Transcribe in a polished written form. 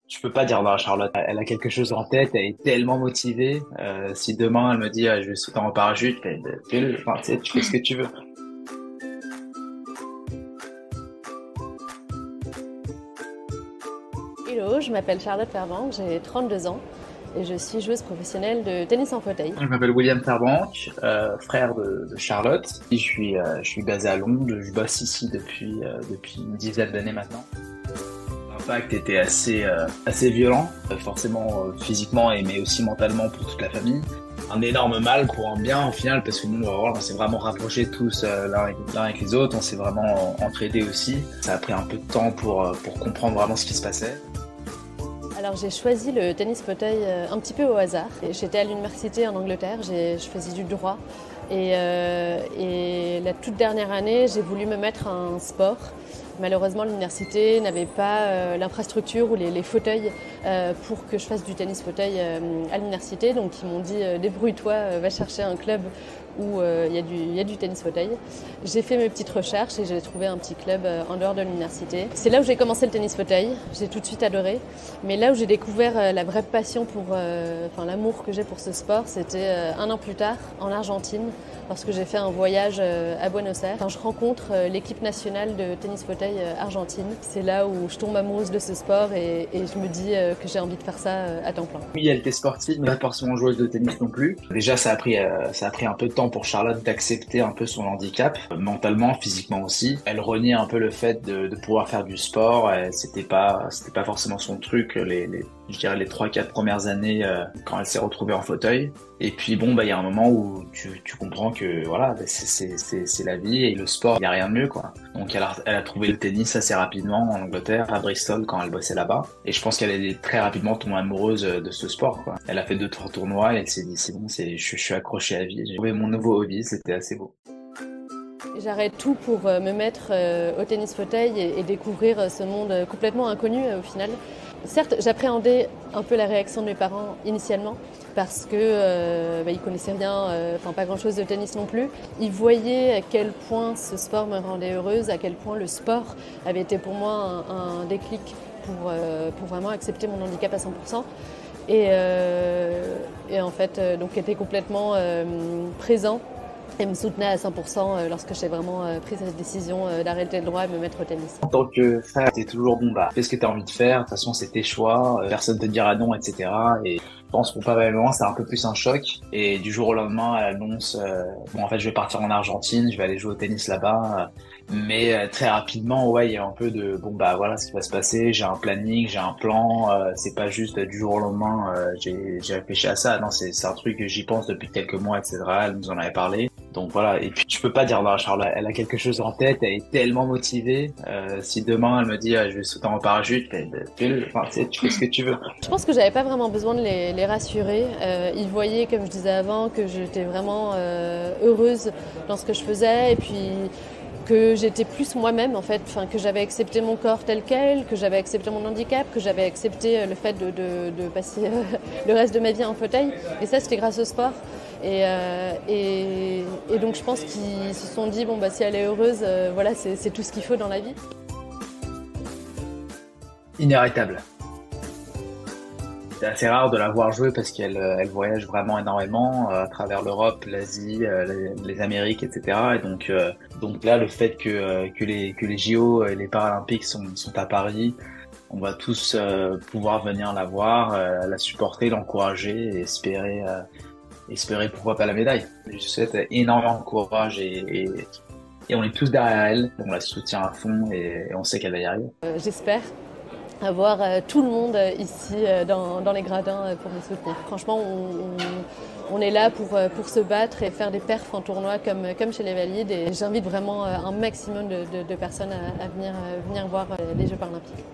Je peux pas dire non, Charlotte. Elle a quelque chose en tête, elle est tellement motivée. Si demain elle me dit je vais sauter en parachute, fais-le. Enfin, tu sais, tu fais ce que tu veux. Hello, je m'appelle Charlotte Fervent, j'ai 32 ans et je suis joueuse professionnelle de tennis en fauteuil. Je m'appelle William Fairbank, frère de Charlotte. Je suis basé à Londres. Je bosse ici depuis une dizaine d'années maintenant. L'impact était assez violent, forcément physiquement mais aussi mentalement pour toute la famille. Un énorme mal pour un bien au final parce que nous voilà, on s'est vraiment rapprochés tous l'un avec les autres, on s'est vraiment entraidés aussi. Ça a pris un peu de temps pour comprendre vraiment ce qui se passait. Alors j'ai choisi le tennis fauteuil un petit peu au hasard. J'étais à l'université en Angleterre, je faisais du droit et la toute dernière année j'ai voulu me mettre à un sport. Malheureusement l'université n'avait pas l'infrastructure ou les fauteuils pour que je fasse du tennis fauteuil à l'université. Donc ils m'ont dit débrouille-toi, va chercher un club où il y a du tennis fauteuil. J'ai fait mes petites recherches et j'ai trouvé un petit club en dehors de l'université. C'est là où j'ai commencé le tennis fauteuil, j'ai tout de suite adoré. Mais là où j'ai découvert la vraie passion l'amour que j'ai pour ce sport, c'était un an plus tard en Argentine, lorsque j'ai fait un voyage à Buenos Aires. Quand je rencontre l'équipe nationale de tennis fauteuil argentine, c'est là où je tombe amoureuse de ce sport et je me dis que j'ai envie de faire ça à temps plein. Oui, elle était sportive, mais pas forcément joueuse de tennis non plus. Déjà, ça a pris un peu de temps pour Charlotte d'accepter un peu son handicap, mentalement, physiquement aussi. Elle reniait un peu le fait de pouvoir faire du sport. C'était pas forcément son truc, je dirais les 3-4 premières années, quand elle s'est retrouvée en fauteuil. Et puis bon, bah, il y a un moment où tu comprends que voilà, bah, c'est la vie et le sport, il n'y a rien de mieux, quoi. Donc elle a trouvé le tennis assez rapidement en Angleterre, à Bristol, quand elle bossait là-bas. Et je pense qu'elle est très rapidement tombée amoureuse de ce sport, quoi. Elle a fait 2-3 tournois et elle s'est dit c'est bon, je suis accroché à vie. J'ai trouvé mon nouveau hobby, c'était assez beau. J'arrête tout pour me mettre au tennis fauteuil et découvrir ce monde complètement inconnu au final. Certes, j'appréhendais un peu la réaction de mes parents initialement parce que ils connaissaient rien, pas grand-chose de tennis non plus. Ils voyaient à quel point ce sport me rendait heureuse, à quel point le sport avait été pour moi un déclic pour vraiment accepter mon handicap à 100%. Et en fait, donc était complètement présent et me soutenait à 100% lorsque j'ai vraiment pris cette décision d'arrêter le droit et me mettre au tennis. En tant que frère, t'es toujours bon, bah, fais ce que t'as envie de faire. De toute façon, c'est tes choix. Personne te dira non, etc. Et je pense pour pas mal de moments, c'est un peu plus un choc. Et du jour au lendemain, elle annonce, bon, en fait, je vais partir en Argentine, je vais aller jouer au tennis là-bas. Mais très rapidement, ouais, il y a un peu de, bon, bah, voilà ce qui va se passer. J'ai un planning, j'ai un plan. C'est pas juste du jour au lendemain, j'ai réfléchi à ça. Non, c'est un truc que j'y pense depuis quelques mois, etc. Elle nous en avait parlé. Donc voilà, et puis je peux pas dire non, Charles, elle a quelque chose en tête, elle est tellement motivée. Si demain elle me dit je vais sauter en parachute, fais-le. Enfin, tu sais, tu fais ce que tu veux. Je pense que j'avais pas vraiment besoin de les rassurer. Ils voyaient, comme je disais avant, que j'étais vraiment heureuse dans ce que je faisais et puis que j'étais plus moi-même en fait, que j'avais accepté mon corps tel quel, que j'avais accepté mon handicap, que j'avais accepté le fait de passer le reste de ma vie en fauteuil. Et ça, c'était grâce au sport. Et donc je pense qu'ils se sont dit bon bah si elle est heureuse, voilà c'est tout ce qu'il faut dans la vie. Inarrêtable. C'est assez rare de la voir jouer parce qu'elle voyage vraiment énormément à travers l'Europe, l'Asie, les Amériques, etc. Et donc là, le fait que les JO et les Paralympiques sont à Paris, on va tous pouvoir venir la voir, la supporter, l'encourager et espérer pourquoi pas la médaille. Je lui souhaite énormément de courage et on est tous derrière elle. On la soutient à fond et on sait qu'elle va y arriver. J'espère avoir tout le monde ici dans les gradins pour me soutenir. Franchement, on est là pour se battre et faire des perfs en tournoi comme chez les Valides. Et j'invite vraiment un maximum de personnes à venir voir les Jeux paralympiques.